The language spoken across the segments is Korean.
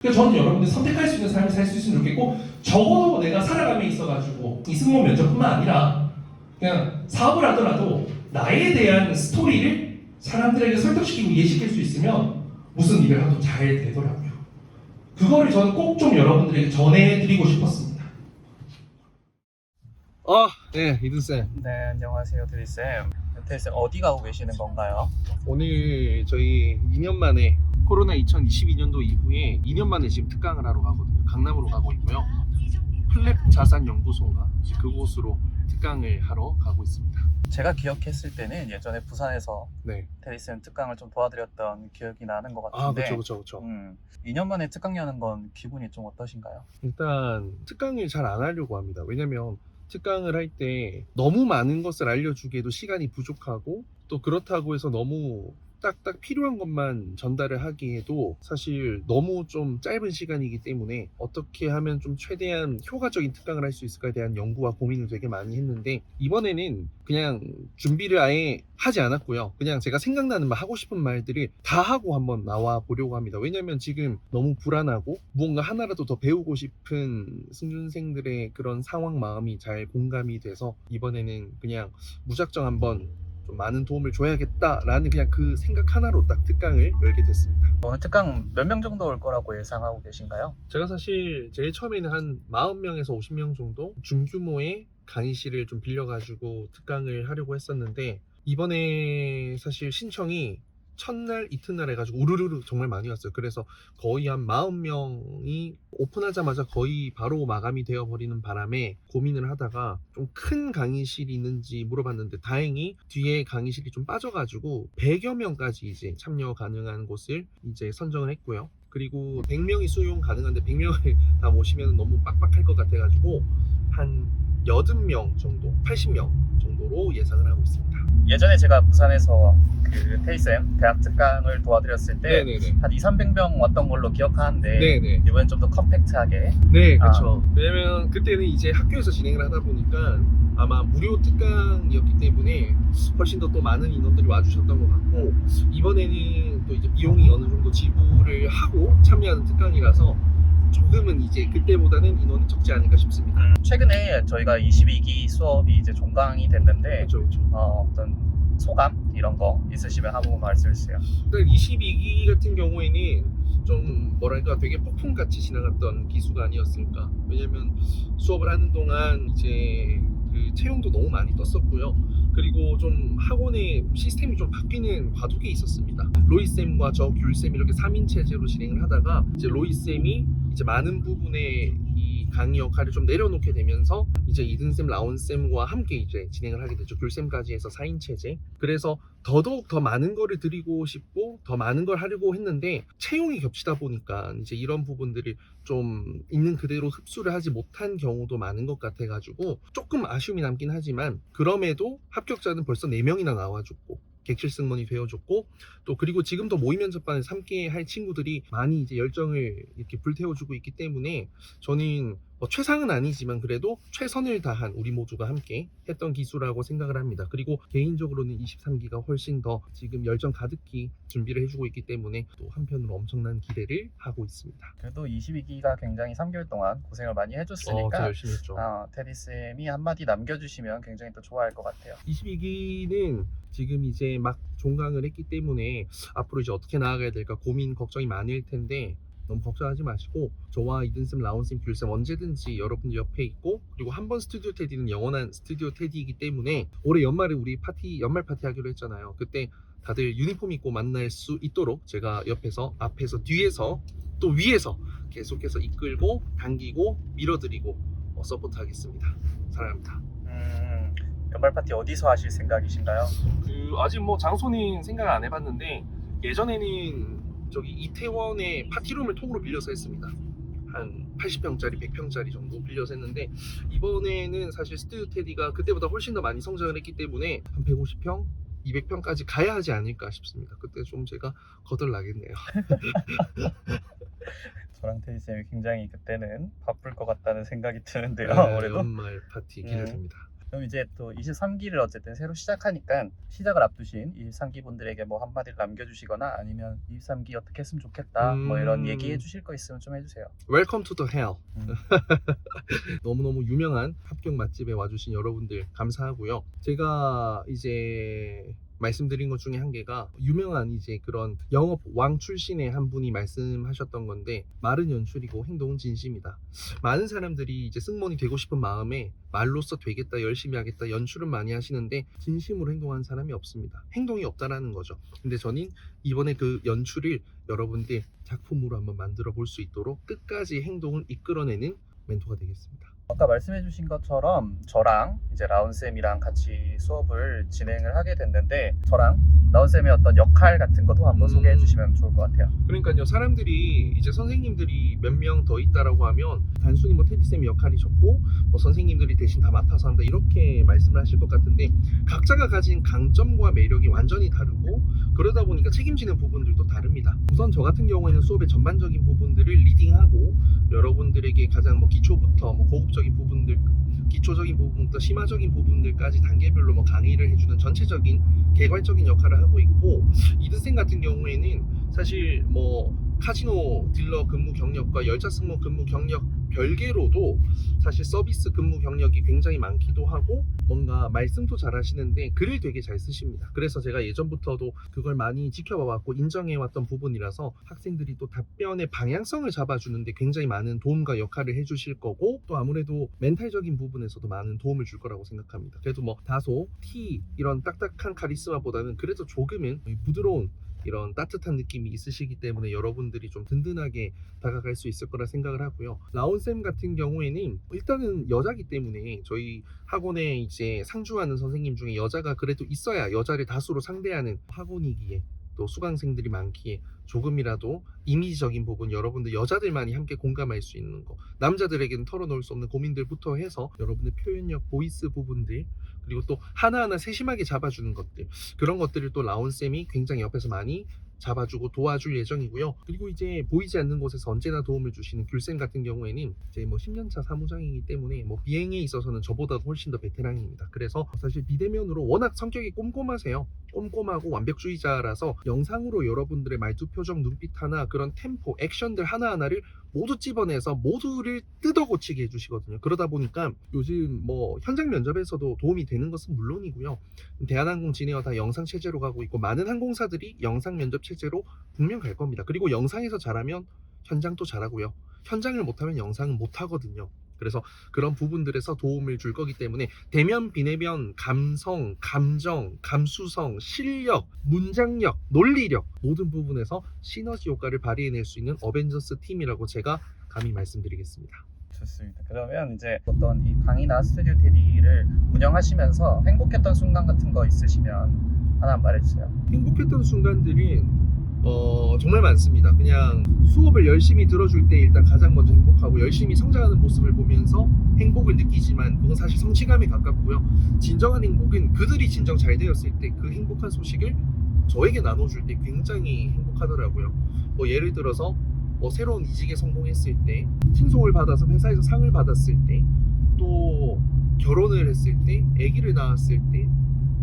그래서 저는 여러분들 선택할 수 있는 삶을 살 수 있으면 좋겠고, 적어도 내가 살아감에 있어가지고 이 승무원 면접뿐만 아니라 그냥 사업을 하더라도 나에 대한 스토리를 사람들에게 설득시키고 이해시킬 수 있으면 무슨 일을 하도 잘 되더라고요. 그거를 저는 꼭 좀 여러분들에게 전해드리고 싶었습니다. 네, 이든쌤. 네, 안녕하세요, 드리쌤. 드리쌤, 어디 가고 계시는 건가요? 오늘 저희 2년 만에 코로나 2022년도 이후에 2년 만에 지금 특강을 하러 가거든요. 강남으로 가고 있고요. 플랩 자산연구소인가? 그곳으로 특강을 하러 가고 있습니다. 제가 기억했을 때는 예전에 부산에서 네. 드리쌤 특강을 좀 도와드렸던 기억이 나는 것 같은데 그렇죠. 2년 만에 특강 여는 건 기분이 좀 어떠신가요? 일단 특강을 잘 안 하려고 합니다. 왜냐면 특강을 할 때 너무 많은 것을 알려주기에도 시간이 부족하고, 또 그렇다고 해서 너무 딱딱 필요한 것만 전달을 하기에도 사실 너무 좀 짧은 시간이기 때문에 어떻게 하면 좀 최대한 효과적인 특강을 할 수 있을까에 대한 연구와 고민을 되게 많이 했는데, 이번에는 그냥 준비를 아예 하지 않았고요. 그냥 제가 생각나는 말, 하고 싶은 말들을 다 하고 한번 나와 보려고 합니다. 왜냐면 지금 너무 불안하고 무언가 하나라도 더 배우고 싶은 승준생들의 그런 상황, 마음이 잘 공감이 돼서 이번에는 그냥 무작정 한번 좀 많은 도움을 줘야겠다라는 그냥 그 생각 하나로 딱 특강을 열게 됐습니다. 오늘 특강 몇 명 정도 올 거라고 예상하고 계신가요? 제가 사실 제일 처음에는 한 40명에서 50명 정도 중규모의 강의실을 좀 빌려가지고 특강을 하려고 했었는데, 이번에 사실 신청이 첫날 이튿날 해가지고 우르르르 정말 많이 왔어요. 그래서 거의 한 40명이 오픈하자마자 거의 바로 마감이 되어버리는 바람에 고민을 하다가 좀 큰 강의실이 있는지 물어봤는데, 다행히 뒤에 강의실이 좀 빠져가지고 100여 명까지 이제 참여 가능한 곳을 이제 선정을 했고요. 그리고 100명이 수용 가능한데 100명을 다 모시면 너무 빡빡할 것 같아가지고 한 80명 정도, 80명 정도로 예상을 하고 있습니다. 예전에 제가 부산에서 그 테이쌤 대학 특강을 도와드렸을 때 한 200~300명 왔던 걸로 기억하는데 네네. 이번엔 좀 더 컴팩트하게. 네, 그렇죠. 왜냐면 그때는 이제 학교에서 진행을 하다 보니까 아마 무료 특강이었기 때문에 훨씬 더 또 많은 인원들이 와주셨던 것 같고, 이번에는 또 이제 비용이 어느 정도 지불을 하고 참여하는 특강이라서 조금은 이제 그때보다는 인원이 적지 않을까 싶습니다. 최근에 저희가 22기 수업이 이제 종강이 됐는데 그렇죠. 어떤 소감 이런 거 있으시면 한 번만 말씀해 주세요. 일단 22기 같은 경우에는 좀 뭐랄까 되게 폭풍같이 지나갔던 기수가 아니었을까. 왜냐면 수업을 하는 동안 이제 그 채용도 너무 많이 떴었고요. 그리고 좀 학원의 시스템이 좀 바뀌는 과도기에 있었습니다. 로이쌤과 저 귤쌤 이렇게 3인 체제로 진행을 하다가 이제 로이쌤이 이제 많은 부분의 이 강의 역할을 좀 내려놓게 되면서 이제 이든쌤, 라온쌤과 함께 이제 진행을 하게 되죠. 귤쌤까지 해서 4인 체제. 그래서 더더욱 더 많은 거를 드리고 싶고 더 많은 걸 하려고 했는데 채용이 겹치다 보니까 이제 이런 부분들이 좀 있는 그대로 흡수를 하지 못한 경우도 많은 것 같아가지고 조금 아쉬움이 남긴 하지만, 그럼에도 합격자는 벌써 4명이나 나와줬고 객실 승무원이 되어줬고, 또 그리고 지금도 모의 면접반에서 함께 할 친구들이 많이 이제 열정을 이렇게 불태워주고 있기 때문에 저는 뭐 최상은 아니지만 그래도 최선을 다한 우리 모두가 함께 했던 기수라고 생각을 합니다. 그리고 개인적으로는 23기가 훨씬 더 지금 열정 가득히 준비를 해주고 있기 때문에 또 한편으로 엄청난 기대를 하고 있습니다. 그래도 22기가 굉장히 3개월 동안 고생을 많이 진짜 해줬으니까 열심히 했죠. 테리쌤이 한마디 남겨주시면 굉장히 또 좋아할 것 같아요. 22기는 지금 이제 막 종강을 했기 때문에 앞으로 이제 어떻게 나아가야 될까 고민, 걱정이 많을 텐데 너무 걱정하지 마시고 저와 이든쌤, 라온쌤, 귤쌤 언제든지 여러분들 옆에 있고, 그리고 한 번 스튜디오 테디는 영원한 스튜디오 테디이기 때문에 올해 연말에 우리 연말 파티 하기로 했잖아요. 그때 다들 유니폼 입고 만날 수 있도록 제가 옆에서, 앞에서, 뒤에서, 또 위에서 계속해서 이끌고 당기고 밀어드리고 서포트 하겠습니다. 사랑합니다. 연말 파티 어디서 하실 생각이신가요? 아직 뭐 장소는 생각 안 해봤는데, 예전에는 저기 이태원에 파티룸을 통으로 빌려서 했습니다. 한 80평짜리, 100평짜리 정도 빌려서 했는데, 이번에는 사실 스튜디오 테디가 그때보다 훨씬 더 많이 성장을 했기 때문에 한 150평, 200평까지 가야 하지 않을까 싶습니다. 그때 좀 제가 거덜나겠네요. 저랑 테리쌤이 굉장히 그때는 바쁠 것 같다는 생각이 드는데요. 네, 올해도 연말 파티 기대됩니다. 그럼 이제 또 23기를 어쨌든 새로 시작하니까 시작을 앞두신 23기 분들에게 뭐 한마디를 남겨주시거나 아니면 23기 어떻게 했으면 좋겠다 뭐 이런 얘기해 주실 거 있으면 좀 해주세요. Welcome to the hell. 음. 너무너무 유명한 합격 맛집에 와주신 여러분들 감사하고요. 제가 이제 말씀드린 것 중에 한 개가 유명한 이제 그런 영업 왕 출신의 한 분이 말씀하셨던 건데, 말은 연출이고 행동은 진심이다. 많은 사람들이 이제 승무원이 되고 싶은 마음에 말로써 되겠다, 열심히 하겠다, 연출은 많이 하시는데 진심으로 행동하는 사람이 없습니다. 행동이 없다라는 거죠. 근데 저는 이번에 그 연출을 여러분들 작품으로 한번 만들어 볼 수 있도록 끝까지 행동을 이끌어내는 멘토가 되겠습니다. 아까 말씀해주신 것처럼 저랑 이제 라운쌤이랑 같이 수업을 진행을 하게 됐는데 저랑 라운쌤의 어떤 역할 같은 것도 한번 소개해 주시면 좋을 것 같아요. 그러니까요, 사람들이 이제 선생님들이 몇 명 더 있다라고 하면 단순히 뭐 테디쌤의 역할이 적고 뭐 선생님들이 대신 다 맡아서 한다 이렇게 말씀을 하실 것 같은데, 각자가 가진 강점과 매력이 완전히 다르고 그러다 보니까 책임지는 부분들도 다릅니다. 우선 저 같은 경우에는 수업의 전반적인 부분들을 리딩하고 여러분들에게 가장 뭐 기초부터 뭐 고급적인 부분들, 기초적인 부분부터 심화적인 부분들까지 단계별로 뭐 강의를 해주는 전체적인 개괄적인 역할을 하고 있고, 이드쌤 같은 경우에는 사실 뭐 카지노 딜러 근무 경력과 열차 승무원 근무 경력 별개로도 사실 서비스 근무 경력이 굉장히 많기도 하고, 뭔가 말씀도 잘 하시는데 글을 되게 잘 쓰십니다. 그래서 제가 예전부터도 그걸 많이 지켜봐왔고 인정해왔던 부분이라서 학생들이 또 답변의 방향성을 잡아주는데 굉장히 많은 도움과 역할을 해주실 거고, 또 아무래도 멘탈적인 부분에서도 많은 도움을 줄 거라고 생각합니다. 그래도 뭐 다소 이런 딱딱한 카리스마보다는 그래도 조금은 부드러운 이런 따뜻한 느낌이 있으시기 때문에 여러분들이 좀 든든하게 다가갈 수 있을 거라 생각을 하고요. 라온쌤 같은 경우에는 일단은 여자기 때문에 저희 학원에 이제 상주하는 선생님 중에 여자가 그래도 있어야 여자를 다수로 상대하는 학원이기에, 또 수강생들이 많기에 조금이라도 이미지적인 부분, 여러분들 여자들만이 함께 공감할 수 있는 거, 남자들에게는 털어놓을 수 없는 고민들부터 해서 여러분의 표현력, 보이스 부분들, 그리고 또 하나하나 세심하게 잡아주는 것들, 그런 것들을 또 라온쌤이 굉장히 옆에서 많이 잡아주고 도와줄 예정이고요. 그리고 이제 보이지 않는 곳에서 언제나 도움을 주시는 귤쌤 같은 경우에는 이제 뭐 10년차 사무장이기 때문에 뭐 비행에 있어서는 저보다 훨씬 더 베테랑입니다. 그래서 사실 비대면으로 워낙 성격이 꼼꼼하세요. 꼼꼼하고 완벽주의자라서 영상으로 여러분들의 말투, 표정, 눈빛 하나, 그런 템포, 액션들 하나하나를 모두 찝어내서 모두를 뜯어 고치게 해주시거든요. 그러다 보니까 요즘 뭐 현장 면접에서도 도움이 되는 것은 물론이고요. 대한항공, 진에어 다 영상 체제로 가고 있고 많은 항공사들이 영상 면접 체제로 분명 갈 겁니다. 그리고 영상에서 잘하면 현장도 잘하고요. 현장을 못하면 영상은 못하거든요. 그래서 그런 부분들에서 도움을 줄 거기 때문에 대면, 비대면, 감성, 감정, 감수성, 실력, 문장력, 논리력 모든 부분에서 시너지 효과를 발휘해낼 수 있는 어벤져스 팀이라고 제가 감히 말씀드리겠습니다. 좋습니다. 그러면 이제 어떤 이 강의나 스튜디오 테디를 운영하시면서 행복했던 순간 같은 거 있으시면 하나 말해주세요. 행복했던 순간들이 정말 많습니다. 그냥 수업을 열심히 들어줄 때 일단 가장 먼저 행복하고, 열심히 성장하는 모습을 보면서 행복을 느끼지만 그건 사실 성취감에 가깝고요. 진정한 행복은 그들이 진정 잘 되었을 때 그 행복한 소식을 저에게 나눠줄 때 굉장히 행복하더라고요. 뭐 예를 들어서 뭐 새로운 이직에 성공했을 때, 칭송을 받아서 회사에서 상을 받았을 때, 또 결혼을 했을 때, 아기를 낳았을 때,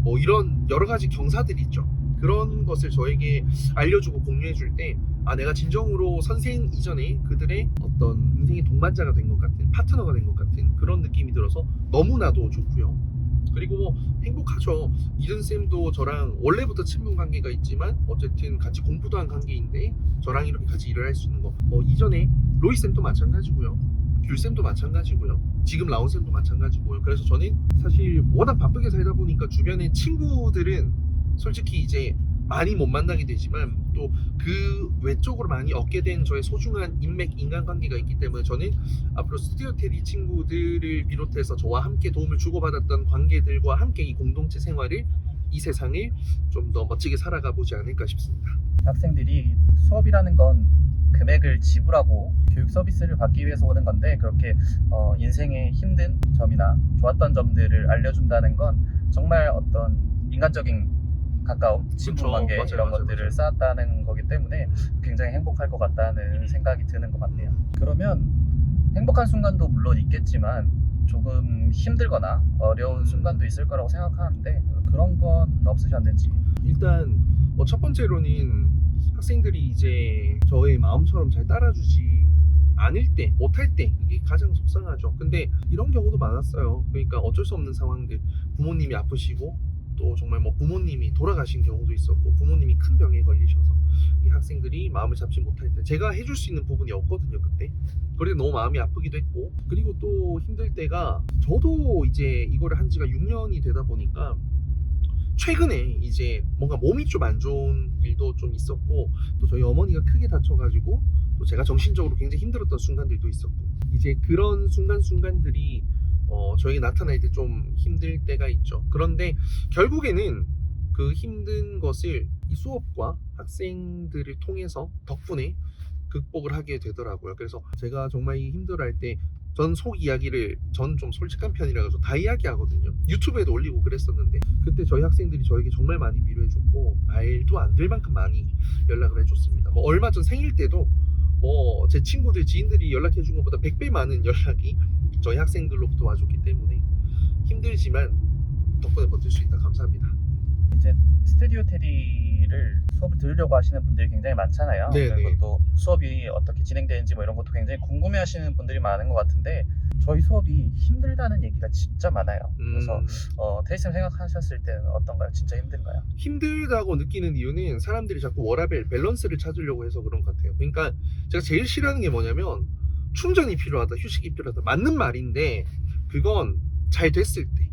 뭐 이런 여러 가지 경사들이 있죠. 그런 것을 저에게 알려주고 공유해줄 때, 아, 내가 진정으로 선생 이전에 그들의 어떤 인생의 동반자가 된 것 같은, 파트너가 된 것 같은 그런 느낌이 들어서 너무나도 좋고요. 그리고 뭐 행복하죠. 이든쌤도 저랑 원래부터 친분 관계가 있지만 어쨌든 같이 공부도 한 관계인데 저랑 이렇게 같이 일을 할 수 있는 거, 뭐 이전에 로이쌤도 마찬가지고요, 귤쌤도 마찬가지고요, 지금 라온쌤도 마찬가지고요. 그래서 저는 사실 워낙 바쁘게 살다 보니까 주변에 친구들은 솔직히 이제 많이 못 만나게 되지만 또 그 외적으로 많이 얻게 된 저의 소중한 인맥, 인간관계가 있기 때문에 저는 앞으로 스튜디오 테디 친구들을 비롯해서 저와 함께 도움을 주고받았던 관계들과 함께 이 공동체 생활을, 이 세상을 좀 더 멋지게 살아가 보지 않을까 싶습니다. 학생들이 수업이라는 건 금액을 지불하고 교육 서비스를 받기 위해서 오는 건데, 그렇게 인생의 힘든 점이나 좋았던 점들을 알려준다는 건 정말 어떤 인간적인 가까움, 친분관계 이런 것들을 쌓았다는 거기 때문에 굉장히 행복할 것 같다는 생각이 드는 것 같네요. 그러면 행복한 순간도 물론 있겠지만 조금 힘들거나 어려운 순간도 있을 거라고 생각하는데 그런 건 없으셨는지. 일단 뭐 첫 번째로는 학생들이 이제 저의 마음처럼 잘 따라주지 않을 때, 못할 때 이게 가장 속상하죠. 근데 이런 경우도 많았어요. 그러니까 어쩔 수 없는 상황들, 부모님이 아프시고 또 정말 뭐 부모님이 돌아가신 경우도 있었고 부모님이 큰 병에 걸리셔서 이 학생들이 마음을 잡지 못할 때 제가 해줄 수 있는 부분이 없거든요. 그때 그래도 너무 마음이 아프기도 했고, 그리고 또 힘들 때가 저도 이제 이거를 한 지가 6년이 되다 보니까 최근에 이제 뭔가 몸이 좀 안 좋은 일도 좀 있었고, 또 저희 어머니가 크게 다쳐가지고 또 제가 정신적으로 굉장히 힘들었던 순간들도 있었고, 이제 그런 순간들이 저에게 나타날 때 좀 힘들 때가 있죠. 그런데 결국에는 그 힘든 것을 이 수업과 학생들을 통해서 덕분에 극복을 하게 되더라고요. 그래서 제가 정말 이 힘들어할 때 전 속 이야기를, 전 좀 솔직한 편이라서 다 이야기하거든요. 유튜브에도 올리고 그랬었는데 그때 저희 학생들이 저에게 정말 많이 위로해줬고 말도 안 될 만큼 많이 연락을 해줬습니다. 뭐 얼마 전 생일 때도 뭐 제 친구들, 지인들이 연락해준 것보다 100배 많은 연락이 저희 학생들로부터 와줬기 때문에 힘들지만 덕분에 버틸 수 있다. 감사합니다. 이제 스튜디오 테디를 수업을 들으려고 하시는 분들이 굉장히 많잖아요. 네네. 그리고 또 수업이 어떻게 진행되는지 뭐 이런 것도 굉장히 궁금해하시는 분들이 많은 것 같은데 저희 수업이 힘들다는 얘기가 진짜 많아요. 그래서 테디쌤 생각하셨을 때는 어떤가요? 진짜 힘든가요? 힘들다고 느끼는 이유는 사람들이 자꾸 워라밸, 밸런스를 찾으려고 해서 그런 것 같아요. 그러니까 제가 제일 싫어하는 게 뭐냐면 충전이 필요하다, 휴식이 필요하다. 맞는 말인데 그건 잘 됐을 때,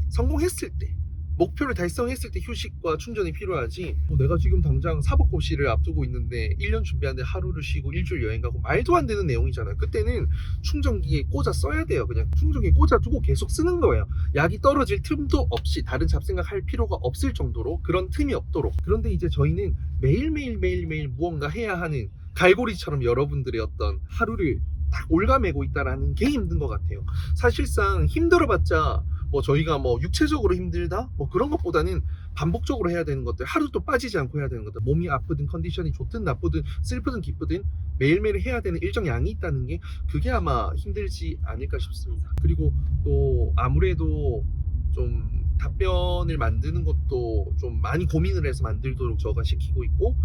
성공했을 때, 목표를 달성했을 때 휴식과 충전이 필요하지, 내가 지금 당장 사법고시를 앞두고 있는데 1년 준비하는데 하루를 쉬고 일주일 여행 가고 말도 안 되는 내용이잖아요. 그때는 충전기에 꽂아 써야 돼요. 그냥 충전기에 꽂아 두고 계속 쓰는 거예요. 약이 떨어질 틈도 없이 다른 잡생각 할 필요가 없을 정도로, 그런 틈이 없도록. 그런데 이제 저희는 매일매일 무언가 해야 하는 갈고리처럼 여러분들의 어떤 하루를 딱 올가매고 있다라는 게 힘든 것 같아요. 사실상 힘들어봤자 뭐 저희가 뭐 육체적으로 힘들다 뭐 그런 것보다는 반복적으로 해야 되는 것들, 하루도 빠지지 않고 해야 되는 것들, 몸이 아프든 컨디션이 좋든 나쁘든 슬프든 기쁘든 매일매일 해야 되는 일정 양이 있다는 게, 그게 아마 힘들지 않을까 싶습니다. 그리고 또 아무래도 좀 답변을 만드는 것도 좀 많이 고민을 해서 만들도록 저가 시키고 있고,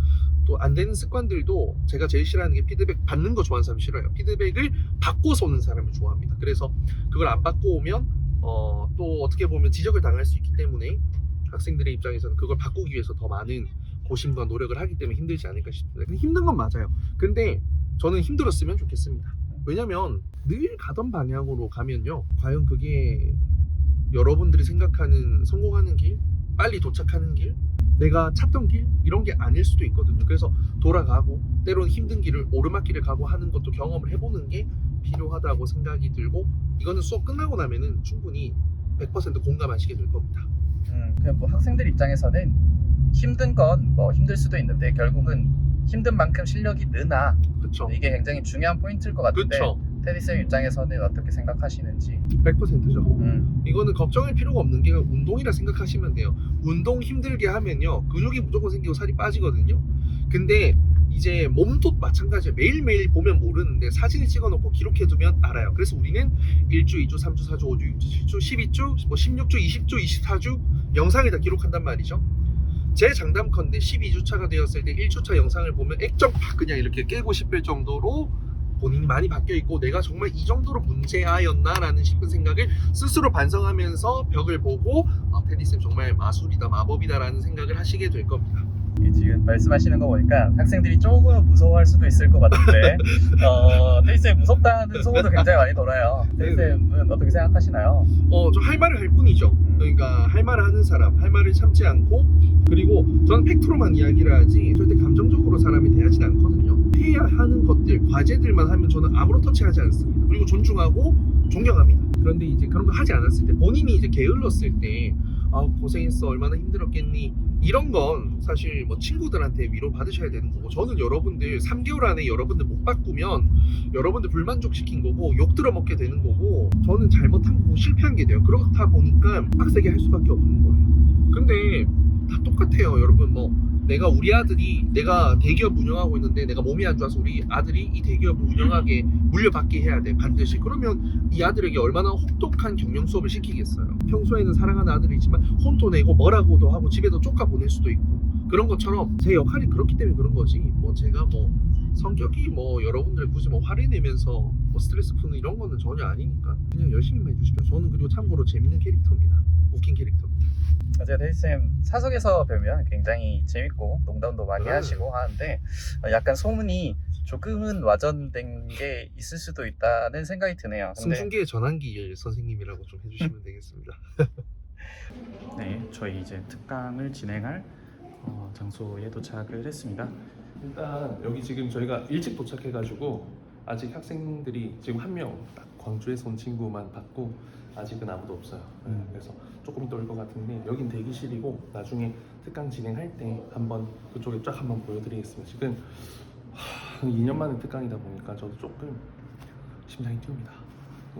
또 안 되는 습관들도 제가 제일 싫어하는 게 피드백 받는 거 좋아하는 사람 싫어요. 피드백을 받고서 오는 사람을 좋아합니다. 그래서 그걸 안 받고 오면 또 어떻게 보면 지적을 당할 수 있기 때문에 학생들의 입장에서는 그걸 바꾸기 위해서 더 많은 고심과 노력을 하기 때문에 힘들지 않을까 싶습니다. 근데 힘든 건 맞아요. 근데 저는 힘들었으면 좋겠습니다. 왜냐면 늘 가던 방향으로 가면요, 과연 그게 여러분들이 생각하는 성공하는 길, 빨리 도착하는 길, 내가 찾던 길, 이런 게 아닐 수도 있거든요. 그래서 돌아가고 때로는 힘든 길을, 오르막길을 가고 하는 것도 경험을 해보는 게 필요하다고 생각이 들고, 이거는 수업 끝나고 나면은 충분히 100% 공감하시게 될 겁니다. 그냥 뭐 학생들 입장에서는 힘든 건 뭐 힘들 수도 있는데 결국은 힘든 만큼 실력이 느나, 그쵸? 이게 굉장히 중요한 포인트일 것 같은데 그쵸? 테디쌤 입장에서는 어떻게 생각하시는지. 100%죠. 이거는 걱정할 필요가 없는 게 운동이라 생각하시면 돼요. 운동 힘들게 하면요, 근육이 무조건 생기고 살이 빠지거든요. 근데 이제 몸도 마찬가지예요. 매일매일 보면 모르는데 사진을 찍어놓고 기록해두면 알아요. 그래서 우리는 1주, 2주, 3주, 4주, 5주, 6주, 7주, 12주, 뭐 16주, 20주, 24주 영상을 다 기록한단 말이죠. 제 장담컨대 12주차가 되었을 때 1주차 영상을 보면 액정 팍 그냥 이렇게 깨고 싶을 정도로 본인이 많이 바뀌어있고, 내가 정말 이 정도로 문제아였나 라는 싶은 생각을 스스로 반성하면서 벽을 보고 테디쌤 정말 마술이다, 마법이다 라는 생각을 하시게 될 겁니다. 지금 말씀하시는 거 보니까 학생들이 조금 무서워할 수도 있을 것 같은데 테디쌤 무섭다는 소문도 굉장히 많이 돌아요. 테디쌤은 어떻게 생각하시나요? 저 할 말을 할 뿐이죠. 그러니까 할 말을 하는 사람, 할 말을 참지 않고, 그리고 저는 팩트로만 이야기를 하지 절대 감정적으로 사람이 대하진 않거든요. 해야 하는 것들, 과제들만 하면 저는 아무런 터치하지 않습니다. 그리고 존중하고 존경합니다. 그런데 이제 그런 거 하지 않았을 때, 본인이 이제 게을렀을 때 고생했어, 얼마나 힘들었겠니, 이런 건 사실 뭐 친구들한테 위로 받으셔야 되는 거고, 저는 여러분들 3개월 안에 여러분들 못 바꾸면 여러분들 불만족시킨 거고 욕 들어먹게 되는 거고, 저는 잘못한 거고 실패한 게 돼요. 그렇다 보니까 빡세게 할 수밖에 없는 거예요. 근데 다 똑같아요. 여러분 뭐 내가 우리 아들이 내가 대기업 운영하고 있는데 내가 몸이 안 좋아서 우리 아들이 이 대기업을 운영하게 물려받게 해야 돼 반드시. 그러면 이 아들에게 얼마나 혹독한 경영 수업을 시키겠어요. 평소에는 사랑하는 아들이지만 혼도 내고 뭐라고도 하고 집에도 쫓아 보낼 수도 있고 그런 것처럼 제 역할이 그렇기 때문에 그런 거지. 뭐 제가 뭐 성격이 뭐 여러분들 굳이 뭐 화를 내면서 뭐 스트레스 푸는 이런 거는 전혀 아니니까 그냥 열심히만 해주십시오. 저는 그리고 참고로 재밌는 캐릭터입니다. 웃긴 캐릭터입니다. 제가 데이쌤 사석에서 뵈면 굉장히 재밌고 농담도 많이 하시고 하는데 약간 소문이 조금은 와전된 게 있을 수도 있다는 생각이 드네요. 근데 승준기의 전환기 선생님이라고 좀 해주시면 되겠습니다. 네, 저희 이제 특강을 진행할 장소에 도착을 했습니다. 일단 여기 지금 저희가 일찍 도착해가지고 아직 학생들이 지금 한 명 딱 광주에서 온 친구만 받고 아직은 아무도 없어요. 그래서 조금 떨 것 같은데 여긴 대기실이고 나중에 특강 진행할 때 한번 그쪽에 쫙 한번 보여드리겠습니다. 지금 2년 만에 특강이다 보니까 저도 조금 심장이 뜁니다.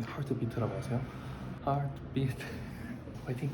하트비트라고 하세요? 하트비트 화이팅!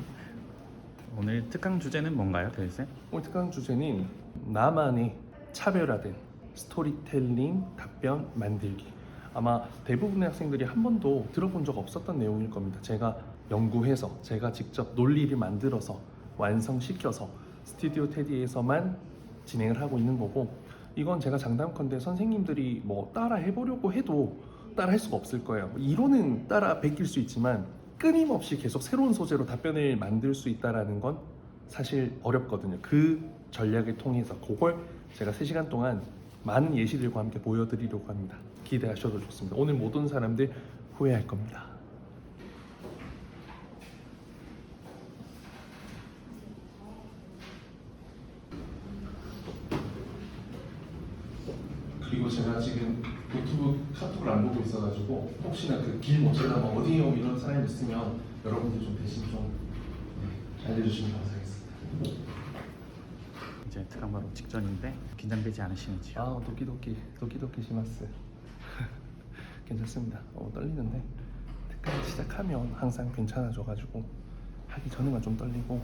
오늘 특강 주제는 뭔가요, 데이쌤? 오늘 특강 주제는 나만의 차별화된 스토리텔링 답변 만들기. 아마 대부분의 학생들이 한 번도 들어본 적 없었던 내용일 겁니다. 제가 연구해서 제가 직접 논리를 만들어서 완성시켜서 스튜디오 테디에서만 진행을 하고 있는 거고 이건 제가 장담컨대 선생님들이 뭐 따라 해보려고 해도 따라 할 수가 없을 거예요. 이론은 따라 베낄 수 있지만 끊임없이 계속 새로운 소재로 답변을 만들 수 있다는 건 사실 어렵거든요. 그 전략을 통해서 그걸 제가 3시간 동안 많은 예시들과 함께 보여드리려고 합니다. 기대하셔도 좋습니다. 오늘 모든 사람들 후회할 겁니다. 그리고 제가 지금 유튜브 카톡을 안 보고 있어가지고 혹시나 그 길 못 찾아가 어디에요 이런 사람이 있으면 여러분들 좀 대신 좀 알려주시면 감사하겠습니다. 이제 특강 바로 직전인데 긴장되지 않으시는지요? 아 도끼도끼 시마스. 괜찮습니다. 떨리는데 특강 시작하면 항상 괜찮아져가지고 하기 전에만 좀 떨리고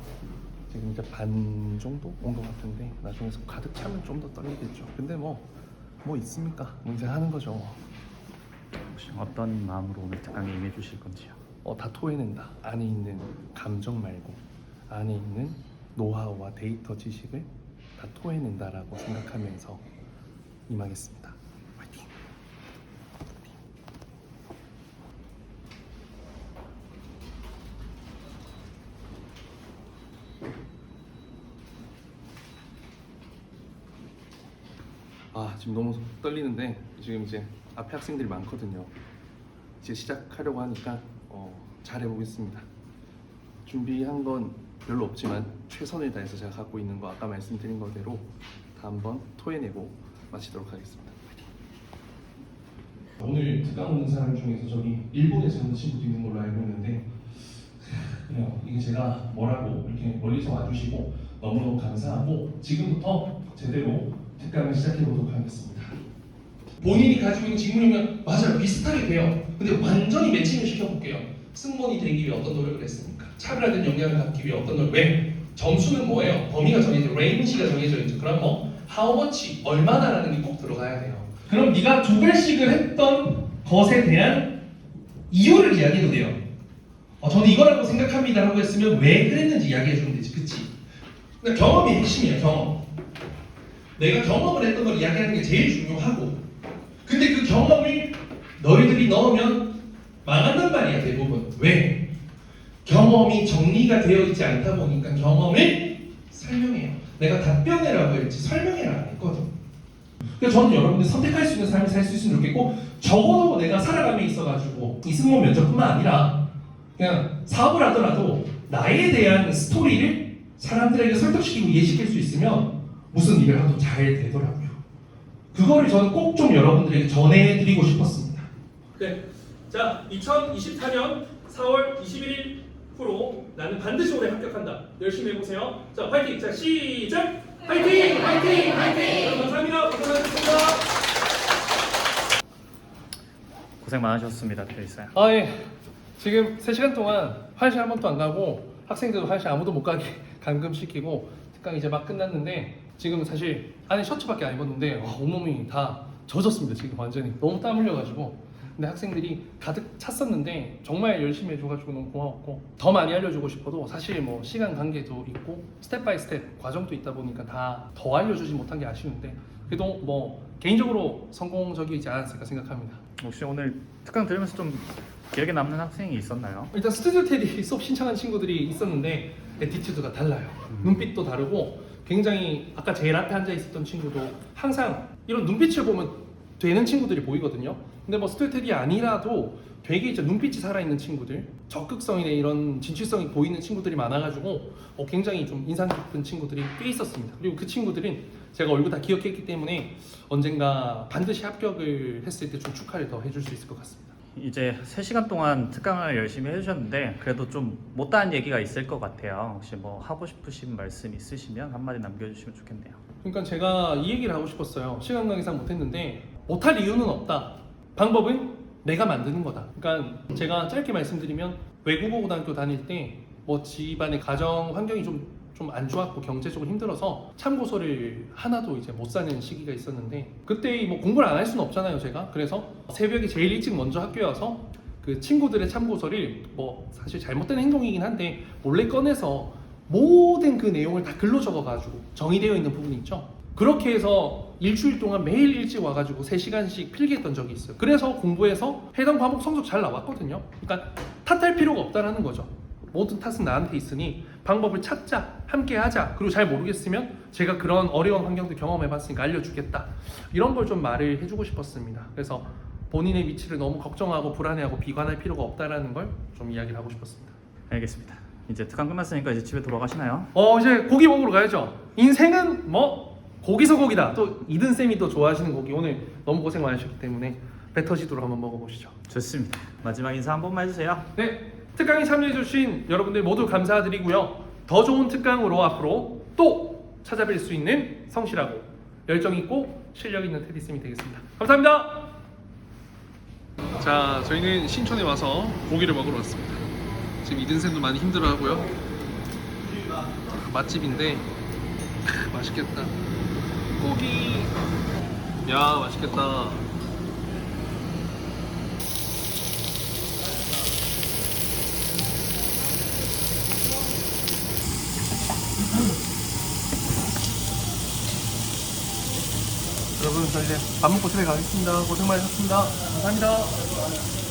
지금 이제 반 정도 온 것 같은데 나중에 가득 차면 좀 더 떨리겠죠. 근데 뭐 있습니까? 이제 하는 거죠. 혹시 어떤 마음으로 오늘 특강에 임해 주실 건지요? 다 토해낸다. 안에 있는 감정 말고 안에 있는 노하우와 데이터 지식을 다 토해낸다라고 생각하면서 임하겠습니다. 화이팅! 지금 너무 떨리는데 지금 이제 앞에 학생들이 많거든요. 이제 시작하려고 하니까 잘 해보겠습니다. 준비한 건 별로 없지만 최선을 다해서 제가 갖고 있는 거 아까 말씀드린 거대로 다 한번 토해내고 마치도록 하겠습니다. 오늘 특강 오는 사람 중에서 저기 일본에서 오는 친구도 있는 걸로 알고 있는데 그래요. 이게 제가 뭐라고 이렇게 멀리서 와주시고 너무너무 감사하고 지금부터 제대로 특강을 시작해보도록 하겠습니다. 본인이 가지고 있는 직무이면 맞아요. 비슷하게 돼요. 근데 완전히 매칭을 시켜볼게요. 승무원이 되기 위해 어떤 노력을 했습니까? 차별화된 역량을 갖기 위해 어떤 노력? 왜? 점수는 뭐예요? 범위가 정해져, 레인지가 정해져 있죠. 그럼 뭐 how much, 얼마나라는 게 꼭 들어가야 돼요. 그럼 네가 2발씩을 했던 것에 대한 이유를 이야기해도 돼요. 저는 이거라고 생각합니다 하고 했으면 왜 그랬는지 이야기해주면 되지. 그치? 그러니까 경험이 핵심이에요. 경험. 내가 경험을 했던 걸 이야기하는 게 제일 중요하고 근데 그 경험을 너희들이 넣으면 망한단 말이야 대부분. 왜? 경험이 정리가 되어 있지 않다 보니까 경험을 설명해요. 내가 답변해라고 했지 설명해라 안 했거든. 그래서 저는 여러분들 선택할 수 있는 삶을 살 수 있으면 좋겠고 적어도 내가 살아감에 있어가지고 이 승무원 면접뿐만 아니라 그냥 사업을 하더라도 나에 대한 스토리를 사람들에게 설득시키고 이해시킬 수 있으면 무슨 일을 하도 잘 되더라고요. 그거를 저는 꼭 좀 여러분들에게 전해드리고 싶었습니다. 네. 자, 2024년 4월 21일 후로 나는 반드시 올해 합격한다. 열심히 해보세요. 자, 화이팅! 자, 시작! 화이팅! 화이팅! 화이팅! 여러분 감사합니다. 고생하셨습니다. 고생 많으셨습니다, 데이쌤. 예. 지금 3시간 동안 화장실 한 번도 안 가고 학생들도 화장실 아무도 못 가게 감금시키고 특강 이제 막 끝났는데 지금 사실 안에 셔츠밖에 안 입었는데 온몸이 다 젖었습니다. 지금 완전히 너무 땀 흘려가지고. 근데 학생들이 가득 찼었는데 정말 열심히 해줘가지고 너무 고마웠고, 더 많이 알려주고 싶어도 사실 뭐 시간 관계도 있고 스텝 바이 스텝 과정도 있다 보니까 다 더 알려주지 못한 게 아쉬운데, 그래도 뭐 개인적으로 성공적이지 않았을까 생각합니다. 혹시 오늘 특강 들으면서 좀 기억에 남는 학생이 있었나요? 일단 스튜디오 테디 수업 신청한 친구들이 있었는데 애티튜드가 달라요. 눈빛도 다르고, 굉장히 아까 제일 앞에 앉아 있었던 친구도 항상 이런 눈빛을 보면 되는 친구들이 보이거든요. 근데 뭐 스튜디오 테디 아니라도 되게 이제 눈빛이 살아있는 친구들, 적극성이나 이런 진취성이 보이는 친구들이 많아가지고 굉장히 좀 인상 깊은 친구들이 꽤 있었습니다. 그리고 그 친구들은 제가 얼굴 다 기억했기 때문에 언젠가 반드시 합격을 했을 때 좀 축하를 더 해줄 수 있을 것 같습니다. 이제 3시간 동안 특강을 열심히 해주셨는데 그래도 좀 못다한 얘기가 있을 것 같아요. 혹시 뭐 하고 싶으신 말씀 있으시면 한마디 남겨주시면 좋겠네요. 그러니까 제가 이 얘기를 하고 싶었어요. 시간 관계상 못했는데 못할 이유는 없다. 방법은 내가 만드는 거다. 그러니까 제가 짧게 말씀드리면 외국어 고등학교 다닐 때 뭐 집안의 가정 환경이 좀 안 좋았고 경제적으로 힘들어서 참고서를 하나도 이제 못 사는 시기가 있었는데, 그때 뭐 공부를 안 할 수는 없잖아요 제가. 그래서 새벽에 제일 일찍 먼저 학교에 와서 그 친구들의 참고서를, 뭐 사실 잘못된 행동이긴 한데 몰래 꺼내서 모든 그 내용을 다 글로 적어가지고 정의되어 있는 부분이 있죠. 그렇게 해서 일주일 동안 매일 일찍 와가지고 3시간씩 필기했던 적이 있어요. 그래서 공부해서 해당 과목 성적 잘 나왔거든요. 그러니까 탓할 필요가 없다라는 거죠. 모든 탓은 나한테 있으니 방법을 찾자, 함께 하자. 그리고 잘 모르겠으면 제가 그런 어려운 환경도 경험해봤으니까 알려주겠다. 이런 걸 좀 말을 해주고 싶었습니다. 그래서 본인의 위치를 너무 걱정하고 불안해하고 비관할 필요가 없다라는 걸 좀 이야기를 하고 싶었습니다. 알겠습니다. 이제 특강 끝났으니까 이제 집에 돌아가시나요? 이제 고기 먹으러 가야죠. 인생은 뭐 고기서 고기다. 또 이든 쌤이 또 좋아하시는 고기, 오늘 너무 고생 많으셨기 때문에 배 터지도록 한번 먹어보시죠. 좋습니다. 마지막 인사 한 번만 해주세요. 네, 특강에 참여해주신 여러분들 모두 감사드리고요. 더 좋은 특강으로 앞으로 또 찾아뵐 수 있는 성실하고 열정있고 실력있는 테디쌤이 되겠습니다. 감사합니다. 자, 저희는 신촌에 와서 고기를 먹으러 왔습니다. 지금 이든쌤도 많이 힘들어하고요. 맛집인데 맛있겠다. 고기, 야 맛있겠다. 여러분, 저 이제 밥 먹고 집에 가겠습니다. 고생 많으셨습니다. 감사합니다.